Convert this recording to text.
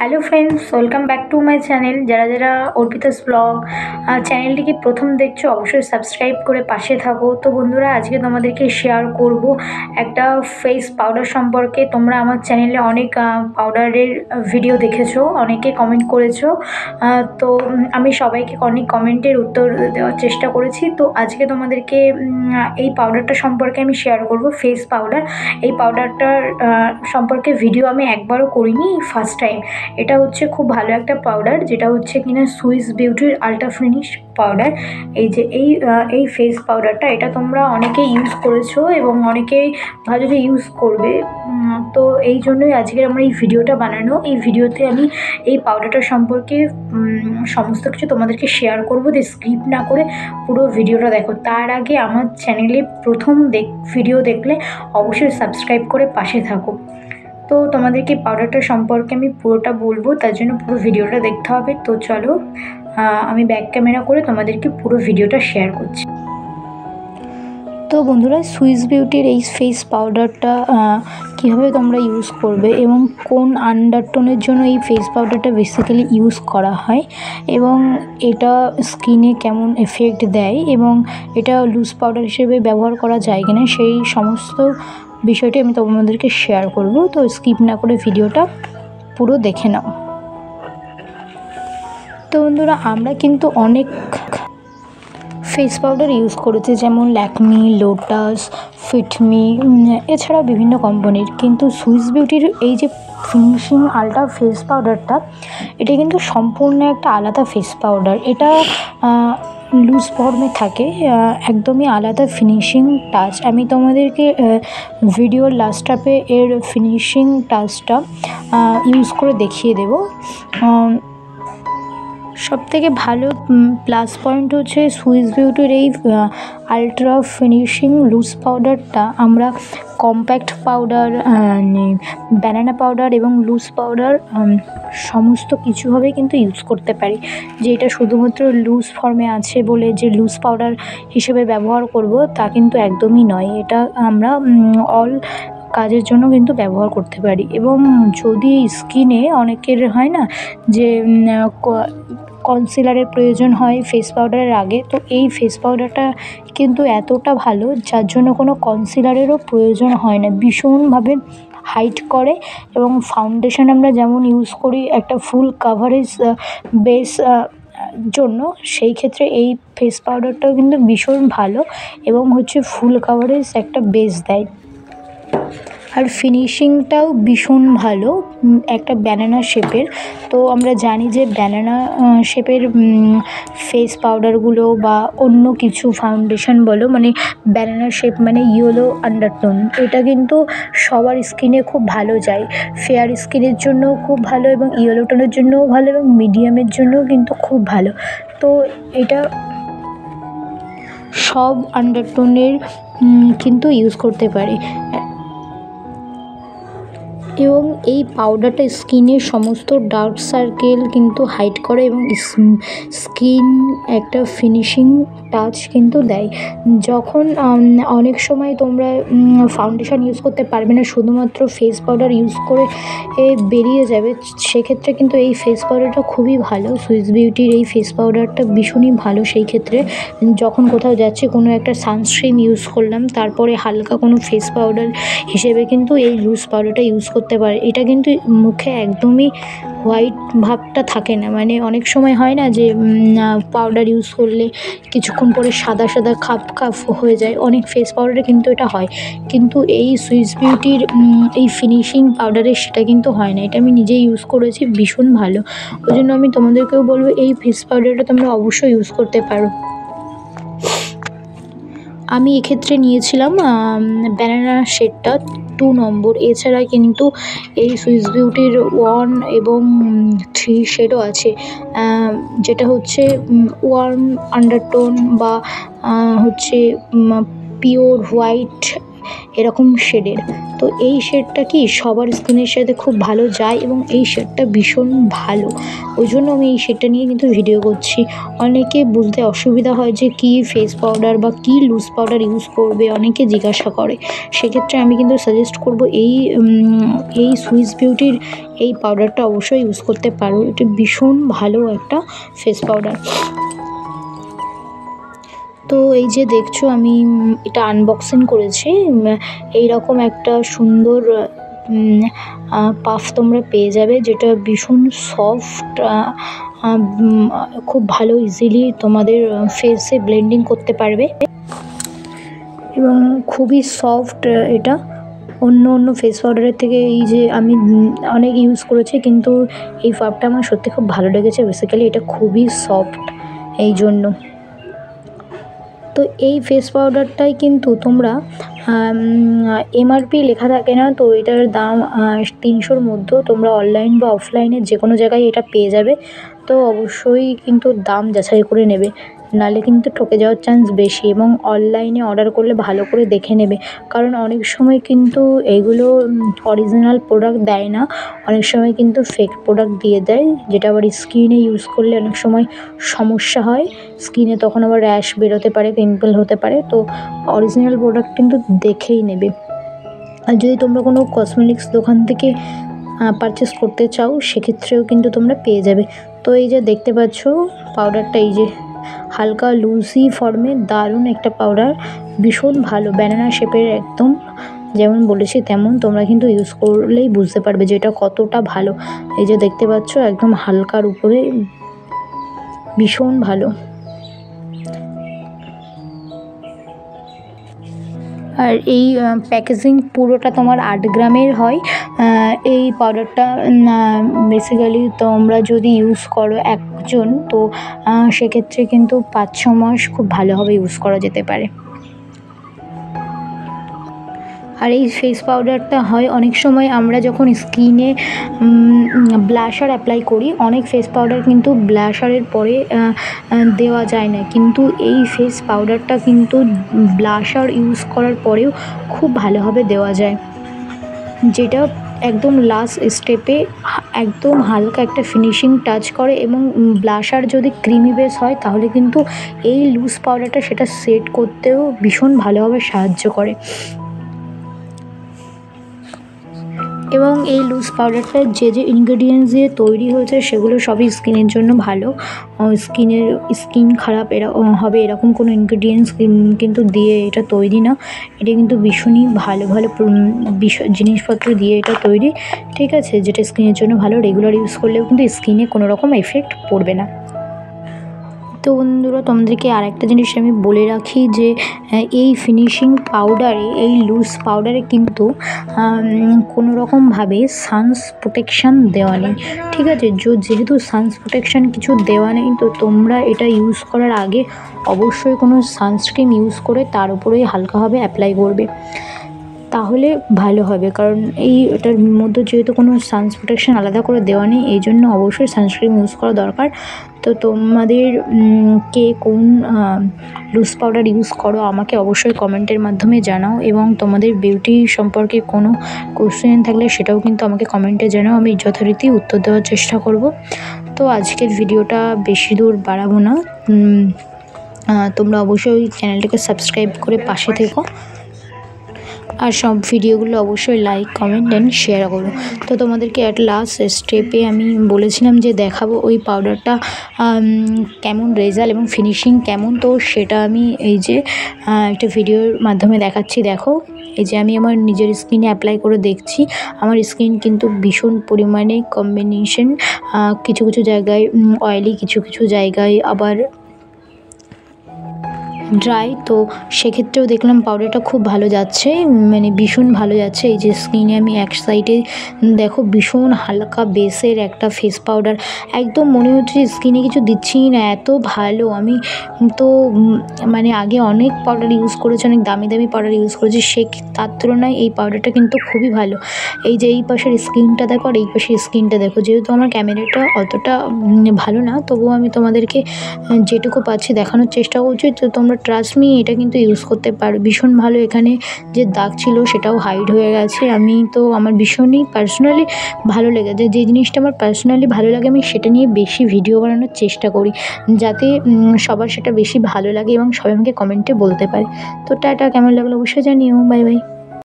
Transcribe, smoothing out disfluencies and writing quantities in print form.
Hello friends, welcome back to my channel. যারা যারা Arpita's blog চ্যানেলটিকে প্রথম দেখছো অবশ্যই সাবস্ক্রাইব করে পাশে থাকো। তো বন্ধুরা, আজকে তোমাদেরকে শেয়ার করব একটা ফেস পাউডার সম্পর্কে। তোমরা আমার চ্যানেলে অনেক পাউডারের ভিডিও দেখেছো, অনেকে কমেন্ট করেছো। তো আমি সবাইকে অনেক কমেন্টের উত্তর দেওয়ার চেষ্টা করেছি। তো আজকে তোমাদেরকে এই পাউডারটা সম্পর্কে আমি শেয়ার করব, ফেস পাউডার। এই পাউডারটার সম্পর্কে ভিডিও আমি একবারও করিনি, ফার্স্ট টাইম। এটা হচ্ছে খুব ভালো একটা পাউডার, যেটা হচ্ছে কিনা সুইস বিউটির আল্ট্রা ফিনিশ পাউডার। এই যে এই ফেস পাউডারটা, এটা তোমরা অনেকেই ইউজ করেছো এবং অনেকেই ভালো যে ইউজ করবে। তো এই জন্যই আজকের আমার এই ভিডিওটা বানানো। এই ভিডিওতে আমি এই পাউডারটার সম্পর্কে সমস্ত কিছু তোমাদেরকে শেয়ার করবো। স্কিপ না করে পুরো ভিডিওটা দেখো। তার আগে আমার চ্যানেলে প্রথম ভিডিও দেখলে অবশ্যই সাবস্ক্রাইব করে পাশে থাকো। তো তোমাদেরকে পাউডারটা সম্পর্কে আমি পুরোটা বলবো, তার জন্য পুরো ভিডিওটা দেখতে হবে। তো চলো, আমি ব্যাক ক্যামেরা করে তোমাদেরকে পুরো ভিডিওটা শেয়ার করছি। তো বন্ধুরা, সুইস বিউটির এই ফেস পাউডারটা কীভাবে তোমরা ইউজ করবে এবং কোন আন্ডারটোনের জন্য এই ফেস পাউডারটা বেসিক্যালি ইউজ করা হয় এবং এটা স্কিনে কেমন এফেক্ট দেয় এবং এটা লুজ পাউডার হিসেবে ব্যবহার করা যায় কিনা, সেই সমস্ত বিষয়টি আমি তোমাদেরকে শেয়ার করব। তো স্কিপ না করে ভিডিওটা পুরো দেখে নাও। তো বন্ধুরা, আমরা কিন্তু অনেক ফেস পাউডার ইউজ করেছি, যেমন ল্যাকমি, লোটাস, ফিটমি, এছাড়া বিভিন্ন কোম্পানির। কিন্তু সুইস বিউটির এই যে ফিনিশিং আলট্রা ফেস পাউডারটা, এটা কিন্তু সম্পূর্ণ একটা আলাদা ফেস পাউডার। এটা লুজ ফর্মে থাকে, একদমই আলাদা ফিনিশিং টাচ। আমি তোমাদেরকে ভিডিওর লাস্ট স্টেপে এর ফিনিশিং টাচটা ইউজ করে দেখিয়ে দেব। সবথেকে ভালো প্লাস পয়েন্ট হচ্ছে সুইস বিউটির এই আলট্রা ফিনিশিং লুজ পাউডারটা আমরা কম্প্যাক্ট পাউডার, ব্যানানা পাউডার এবং লুজ পাউডার সমস্ত কিছুভাবে কিন্তু ইউজ করতে পারি। যে এটা শুধুমাত্র লুজ ফর্মে আছে বলে যে লুজ পাউডার হিসেবে ব্যবহার করব, তা কিন্তু একদমই নয়। এটা আমরা অল কাজের জন্য কিন্তু ব্যবহার করতে পারি। এবং যদি স্কিনে অনেকের হয় না যে কনসিলারের প্রয়োজন হয় ফেস পাউডারের আগে, তো এই ফেস পাউডারটা কিন্তু এতটা ভালো, যার জন্য কোনো কনসিলারেরও প্রয়োজন হয় না। ভীষণভাবে হাইড করে এবং ফাউন্ডেশন আমরা যেমন ইউজ করি একটা ফুল কাভারেজ বেস জন্য, সেই ক্ষেত্রে এই ফেস পাউডারটাও কিন্তু ভীষণ ভালো এবং হচ্ছে ফুল কাভারেজ একটা বেস দেয়। আর ফিনিশিংটাও ভীষণ ভালো, একটা ব্যানানা শেপের। তো আমরা জানি যে ব্যানানা শেপের ফেস পাউডারগুলো বা অন্য কিছু ফাউন্ডেশন বলো, মানে ব্যানানা শেপ মানে ইয়েলো আন্ডারটোন, এটা কিন্তু সবার স্কিনে খুব ভালো যায়। ফেয়ার স্কিনের জন্যও খুব ভালো এবং ইয়েলো টোনের জন্যও ভালো এবং মিডিয়ামের জন্যও কিন্তু খুব ভালো। তো এটা সব আন্ডারটোনের কিন্তু ইউজ করতে পারে। এবং এই পাউডারটা স্কিনের সমস্ত ডার্ক সার্কেল কিন্তু হাইড করে এবং স্কিন একটা ফিনিশিং টাচ কিন্তু দেয়। যখন অনেক সময় তোমরা ফাউন্ডেশন ইউজ করতে পারবে না, শুধুমাত্র ফেস পাউডার ইউজ করে বেরিয়ে যাবে, সেক্ষেত্রে কিন্তু এই ফেস পাউডারটা খুবই ভালো। সুইস বিউটির এই ফেস পাউডারটা ভীষণই ভালো। সেই ক্ষেত্রে যখন কোথাও যাচ্ছি, কোনো একটা সানস্ক্রিন ইউজ করলাম, তারপরে হালকা কোনো ফেস পাউডার হিসেবে কিন্তু এই লুজ পাউডারটা ইউজ করতে পারে। এটা কিন্তু মুখে একদমই হোয়াইট ভাবটা থাকে না। মানে অনেক সময় হয় না যে পাউডার ইউজ করলে কিছুক্ষণ পরে সাদা সাদা খাপ খাপ হয়ে যায়, অনেক ফেস পাউডারে কিন্তু এটা হয়, কিন্তু এই সুইস বিউটির এই ফিনিশিং পাউডারে সেটা কিন্তু হয় না। এটা আমি নিজেই ইউজ করেছি, ভীষণ ভালো। ওই জন্য আমি তোমাদেরকেও বলবো এই ফেস পাউডারটা তোমরা অবশ্যই ইউজ করতে পারো। আমি এক্ষেত্রে নিয়েছিলাম ব্যানানা শেডটা 2 নম্বর। এছাড়া কিন্তু এই সুইস বিউটির 1 এবং 3 শেডও আছে, যেটা হচ্ছে ওয়ার্ম আন্ডারটোন বা হচ্ছে পিওর হোয়াইট এরকম শেডের। তো এই শেডটা কি সবার স্কিনের সাথে খুব ভালো যায় এবং এই শেডটা ভীষণ ভালো, ওই জন্য আমি এই শেডটা নিয়ে কিন্তু ভিডিও করছি। অনেকে বুঝতে অসুবিধা হয় যে কী ফেস পাউডার বা কী লুজ পাউডার ইউজ করবে, অনেকে জিজ্ঞাসা করে। সেক্ষেত্রে আমি কিন্তু সাজেস্ট করব এই সুইস বিউটির এই পাউডারটা অবশ্যই ইউজ করতে পারো। এটা ভীষণ ভালো একটা ফেস পাউডার। তো এই যে দেখছো আমি এটা আনবক্সিং করেছি। এই রকম একটা সুন্দর পাফ তোমরা পেয়ে যাবে, যেটা ভীষণ সফট, খুব ভালো ইজিলি তোমাদের ফেসে ব্লেন্ডিং করতে পারবে এবং খুবই সফট এটা। অন্য ফেস পাউডারের থেকে এই যে আমি অনেক ইউজ করেছি, কিন্তু এই পাফটা আমার সত্যি খুব ভালো লেগেছে। বেসিক্যালি এটা খুবই সফট, এই জন্য। তো এই ফেস পাউডারটাই কিন্তু তোমরা এমআরপি লেখা থাকে না, তো এটার দাম 300-র মধ্যেও তোমরা অনলাইন বা অফলাইনে যে কোনো জায়গায় এটা পেয়ে যাবে। তো অবশ্যই কিন্তু দাম যাচাই করে নেবে, নাহলে কিন্তু ঠকে যাওয়ার চান্স বেশি। এবং অনলাইনে অর্ডার করলে ভালো করে দেখে নেবে, কারণ অনেক সময় কিন্তু এইগুলো অরিজিনাল প্রোডাক্ট দেয় না, অনেক সময় কিন্তু ফেক প্রোডাক্ট দিয়ে দেয়, যেটা আবার স্কিনে ইউজ করলে অনেক সময় সমস্যা হয়। স্কিনে তখন আবার র্যাশ বেরোতে পারে, পিম্পল হতে পারে। তো অরিজিনাল প্রোডাক্ট কিন্তু দেখেই নেবে। আর যদি তোমরা কোনো কসমেটিক্স দোকান থেকে পারচেস করতে চাও, সেক্ষেত্রেও কিন্তু তোমরা পেয়ে যাবে। তো এই যে দেখতে পাচ্ছ পাউডারটা, এই যে হালকা লুজি ফর্মে দারুণ একটা পাউডার, ভীষণ ভালো, ব্যানানা শেপের একদম, যেমন বলেছি তেমন। তোমরা কিন্তু ইউজ করলেই বুঝতে পারবে যে এটা কতটা ভালো। এই যে দেখতে পাচ্ছ একদম হালকার উপরে, ভীষণ ভালো। আর এই প্যাকেজিং পুরোটা তোমার 8 গ্রামের হয়। এই পাউডারটা বেসিক্যালি তোমরা যদি ইউজ করো একজন, তো সেক্ষেত্রে কিন্তু 5-6 মাস খুব ভালোভাবে ইউজ করা যেতে পারে। আর এই ফেস পাউডারটা হয় অনেক সময় আমরা যখন স্কিনে ব্লাশার অ্যাপ্লাই করি, অনেক ফেস পাউডার কিন্তু ব্লাশারের পরে দেওয়া যায় না, কিন্তু এই ফেস পাউডারটা কিন্তু ব্লাশার ইউজ করার পরেও খুব ভালোভাবে দেওয়া যায়, যেটা একদম লাস্ট স্টেপে একদম হালকা একটা ফিনিশিং টাচ করে। এবং ব্লাশার যদি ক্রিমি বেস হয়, তাহলে কিন্তু এই লুজ পাউডারটা সেটা সেট করতেও ভীষণ ভালোভাবে সাহায্য করে। এবং এই লুজ পাউডারটা যে ইনগ্রেডিয়েন্টস দিয়ে তৈরি হয়েছে, সেগুলো সবই স্কিনের জন্য ভালো। স্কিন খারাপ হবে এরকম কোনো ইনগ্রেডিয়েন্টস কিন্তু দিয়ে এটা তৈরি না। এটা কিন্তু ভীষণই ভালো জিনিসপত্র দিয়ে এটা তৈরি, ঠিক আছে, যেটা স্কিনের জন্য ভালো। রেগুলার ইউজ করলেও কিন্তু স্কিনে কোনো রকম এফেক্ট পড়বে না। তো বন্ধুরা, তোমাদেরকে আরেকটা জিনিস আমি বলে রাখি যে এই ফিনিশিং পাউডারে, এই লুজ পাউডারে কিন্তু কোনো রকমভাবে সানস প্রোটেকশান দেওয়া নেই, ঠিক আছে। যেহেতু সানস প্রোটেকশান কিছু দেওয়া নেই, তো তোমরা এটা ইউজ করার আগে অবশ্যই কোনো সানস্ক্রিন ইউজ করে তার উপরেই হালকাভাবে অ্যাপ্লাই করবে, তাহলে ভালো হবে। কারণ এটার মধ্যে যেহেতু কোনো সানস প্রোটেকশান আলাদা করে দেওয়া নেই, এই জন্য অবশ্যই সানস্ক্রিন ইউজ করা দরকার। তো তোমাদের কে কোন লুজ পাউডার ইউজ করো আমাকে অবশ্যই কমেন্টের মাধ্যমে জানাও, এবং তোমাদের বিউটি সম্পর্কে কোনো কোশ্চেন থাকলে সেটাও কিন্তু আমাকে কমেন্টে জানাও, আমি যথারীতি উত্তর দেওয়ার চেষ্টা করব। তো আজকের ভিডিওটা বেশি দূর বাড়াবো না, তোমরা অবশ্যই চ্যানেলটিকে সাবস্ক্রাইব করে পাশে থেকো, আর সব ভিডিওগুলো অবশ্যই লাইক, কমেন্ট অ্যান্ড শেয়ার করো। তো তোমাদেরকে অ্যাট লাস্ট স্টেপে আমি বলেছিলাম যে দেখাবো ওই পাউডারটা কেমন রেজাল্ট এবং ফিনিশিং কেমন, তো সেটা আমি এই যে একটা ভিডিওর মাধ্যমে দেখাচ্ছি। দেখো, এই যে আমি আমার নিজের স্কিনে অ্যাপ্লাই করে দেখছি, আমার স্কিন কিন্তু ভীষণ পরিমাণে কম্বিনেশন, কিছু কিছু জায়গায় অয়েলি, কিছু কিছু জায়গায় আবার ড্রাই। তো সেক্ষেত্রেও দেখলাম পাউডারটা খুব ভালো যাচ্ছে, মানে ভীষণ ভালো যাচ্ছে। এই যে স্কিনে আমি এক সাইডে দেখো ভীষণ হালকা বেসের একটা ফেস পাউডার, একদম মনে হচ্ছে স্কিনে কিছু দিচ্ছিই না, এত ভালো। আমি তো মানে আগে অনেক পাউডার ইউজ করেছি, অনেক দামি দামি পাউডার ইউজ করেছি, তার তুলনায় এই পাউডারটা কিন্তু খুবই ভালো। এই যে এই পাশের স্কিনটা দেখো আর এই পাশের স্কিনটা দেখো, যেহেতু আমার ক্যামেরাটা অতটা ভালো না, তবুও আমি তোমাদেরকে যেটুকু পাচ্ছি দেখানোর চেষ্টা করছি। তো তোমরা তোমরা ট্রাস্ট মি এটা কিন্তু ইউজ করতে পারো, ভীষণ ভালো। এখানে যে দাগ ছিল সেটাও হাইড হয়ে গেছে। আমি তো আমার ভীষণই পার্সোনালি ভালো লেগেছে, যে জিনিসটা আমার পার্সোনালি ভালো লাগে আমি সেটা নিয়ে বেশি ভিডিও বানানোর চেষ্টা করি, যাতে সবার সেটা বেশি ভালো লাগে এবং সবাই আমাকে কমেন্টে বলতে পারে। তো টাটা, কেমন লাগলো অবশ্যই জানিও। Bye bye.